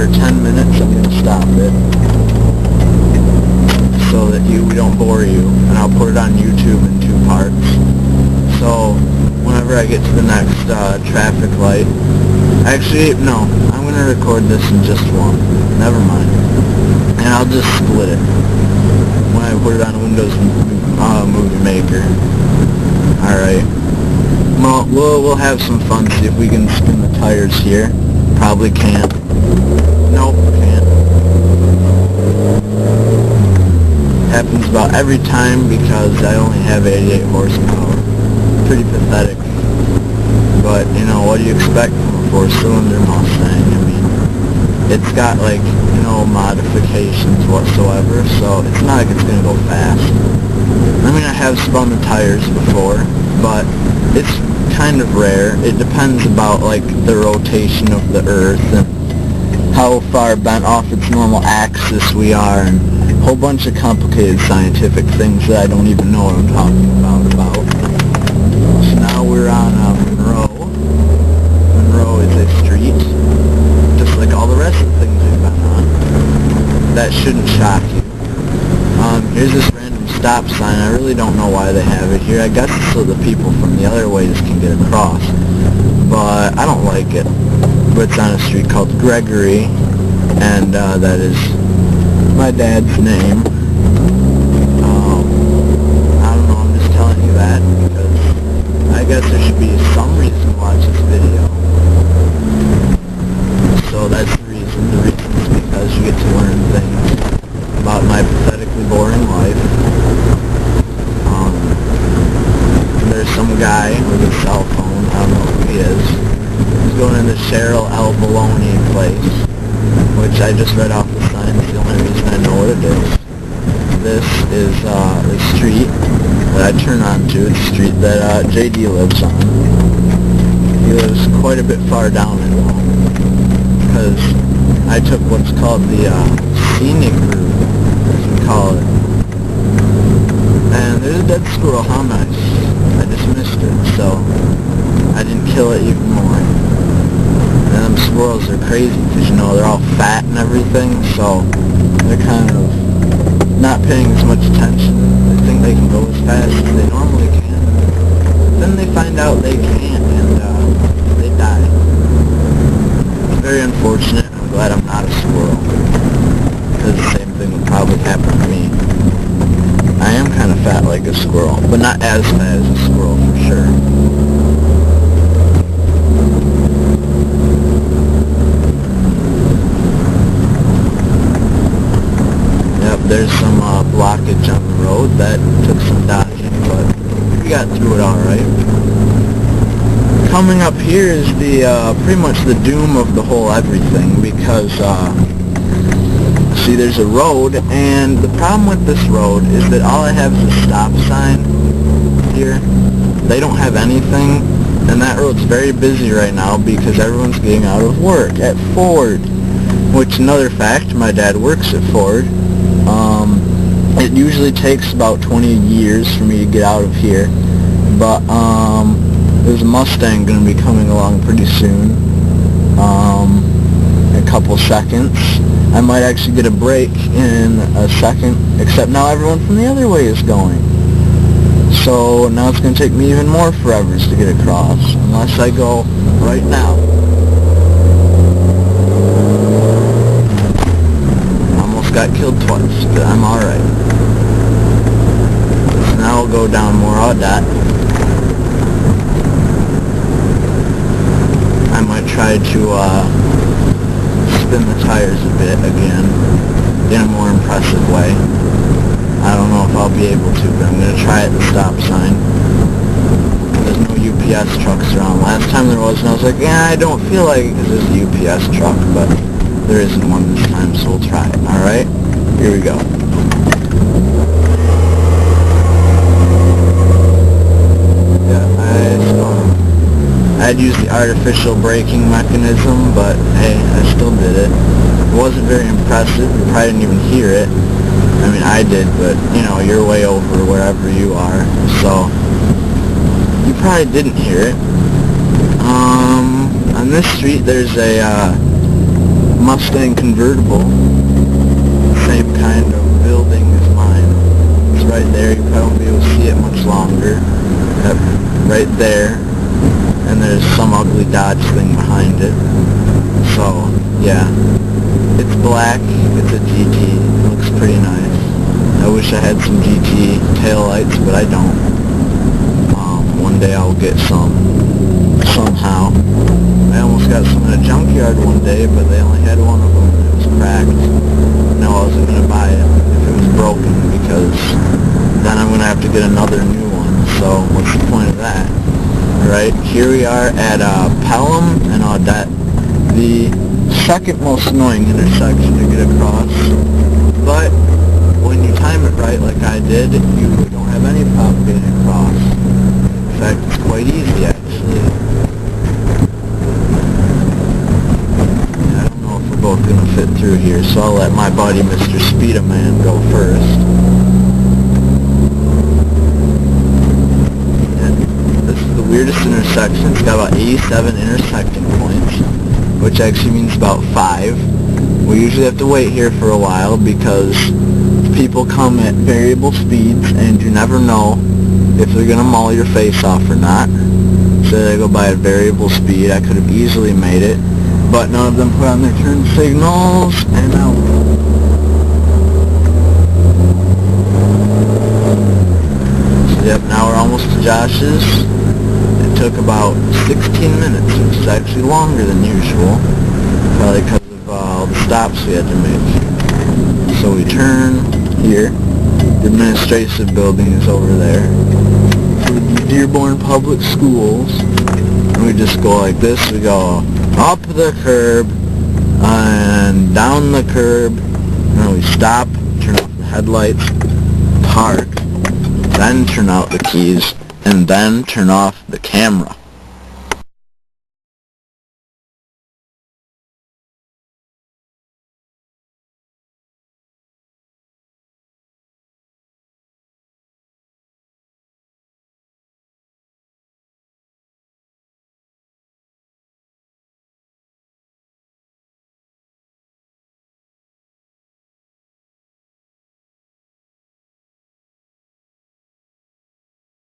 after 10 minutes I'm going to stop it so that we don't bore you, and I'll put it on YouTube in 2 parts. So whenever I get to the next traffic light, actually no, I'm going to record this in just one, never mind, and I'll just split it when I put it on Windows Movie Maker. Alright, well, we'll have some fun, see if we can spin the tires here. Probably can't. Nope, can't. Happens about every time because I only have 88 horsepower. Pretty pathetic. But, you know, what do you expect from a 4-cylinder Mustang? I mean, it's got, like, no modifications whatsoever, so it's not like it's going to go fast. I mean, I have spun the tires before, but it's kind of rare. It depends about, like, the rotation of the Earth and how far bent off its normal axis we are, and a whole bunch of complicated scientific things that I don't even know what I'm talking about. So now we're on Monroe. Monroe is a street, just like all the rest of the things we've been on. That shouldn't shock you. Here's this random stop sign. I really don't know why they have it here. I guess it's so the people from the other ways can get across, but I don't like it. But it's on a street called Gregory, and that is my dad's name. I don't know, I'm just telling you that because I guess there should be some reason to watch this video. So that's the reason. The reason is because you get to learn things about my pathetically boring life. There's some guy with a cell phone, I don't know who he is. He's going in the Cheryl L. Baloney place, which I just read off the sign. It's the only reason I know what it is. This is the street that I turn onto. It's the street that JD lives on. He lives quite a bit far down it, because I took what's called the scenic route, as we call it. And there's a dead squirrel. How nice. I just missed it, so I didn't kill it even more. And them squirrels are crazy because, you know, they're all fat and everything, so they're kind of not paying as much attention. They think they can go as fast as they normally can. But then they find out they can't, and they die. It's very unfortunate. I'm glad I'm not a squirrel, because the same thing would probably happen to me. I am kind of fat like a squirrel, but not as fat as a squirrel for sure. Yep, there's some blockage on the road. That took some dodging, but we got through it alright. Coming up here is the pretty much the doom of the whole everything, because see, there's a road, and the problem with this road is that all I have is a stop sign here. They don't have anything, and that road's very busy right now because everyone's getting out of work at Ford, which, another fact, my dad works at Ford. It usually takes about 20 years for me to get out of here, but there's a Mustang going to be coming along pretty soon, in a couple seconds. I might actually get a break in a second, except now everyone from the other way is going. So now it's going to take me even more forevers to get across, unless I go right now. Almost got killed twice, but I'm alright. So now we'll go down more Audat. I might try to spin the tires a bit again in a more impressive way. I don't know if I'll be able to, but I'm going to try at the stop sign. There's no UPS trucks around. Last time there was, and I was like, yeah, I don't feel like it because there's a UPS truck, but there isn't one this time, so we'll try it. Alright, here we go. I'd use the artificial braking mechanism, but hey, I still did it. It wasn't very impressive. You probably didn't even hear it. I mean, I did, but, you know, you're way over wherever you are, so you probably didn't hear it. On this street, there's a Mustang convertible. Same kind of building as mine. It's right there. You probably won't be able to see it much longer. Yep, right there. And there's some ugly Dodge thing behind it. So, yeah. It's black. It's a GT. It looks pretty nice. I wish I had some GT taillights, but I don't. One day I'll get some. Somehow. I almost got some in a junkyard one day, but they only had one of them and it was cracked. No, I wasn't going to buy it if it was broken, because then I'm going to have to get another new one. So, what's the point of that? Alright, here we are at Pelham and Audette, the second most annoying intersection to get across. But when you time it right, like I did, you don't have any problem getting across. In fact, it's quite easy, actually. Yeah, I don't know if we're both going to fit through here, so I'll let my buddy Mr. Speedaman go first. This is the weirdest intersection. It's got about 87 intersecting points, which actually means about 5. We usually have to wait here for a while because people come at variable speeds and you never know if they're going to maul your face off or not. So they go by a variable speed. I could have easily made it, but none of them put on their turn signals, and now so yep, now we're almost to Josh's. It took about 16 minutes, which is actually longer than usual, probably because of all the stops we had to make. So we turn here. The administrative building is over there. Dearborn Public Schools. And we just go like this. We go up the curb and down the curb. And then we stop, turn off the headlights, park, then turn out the keys, and then turn off the camera.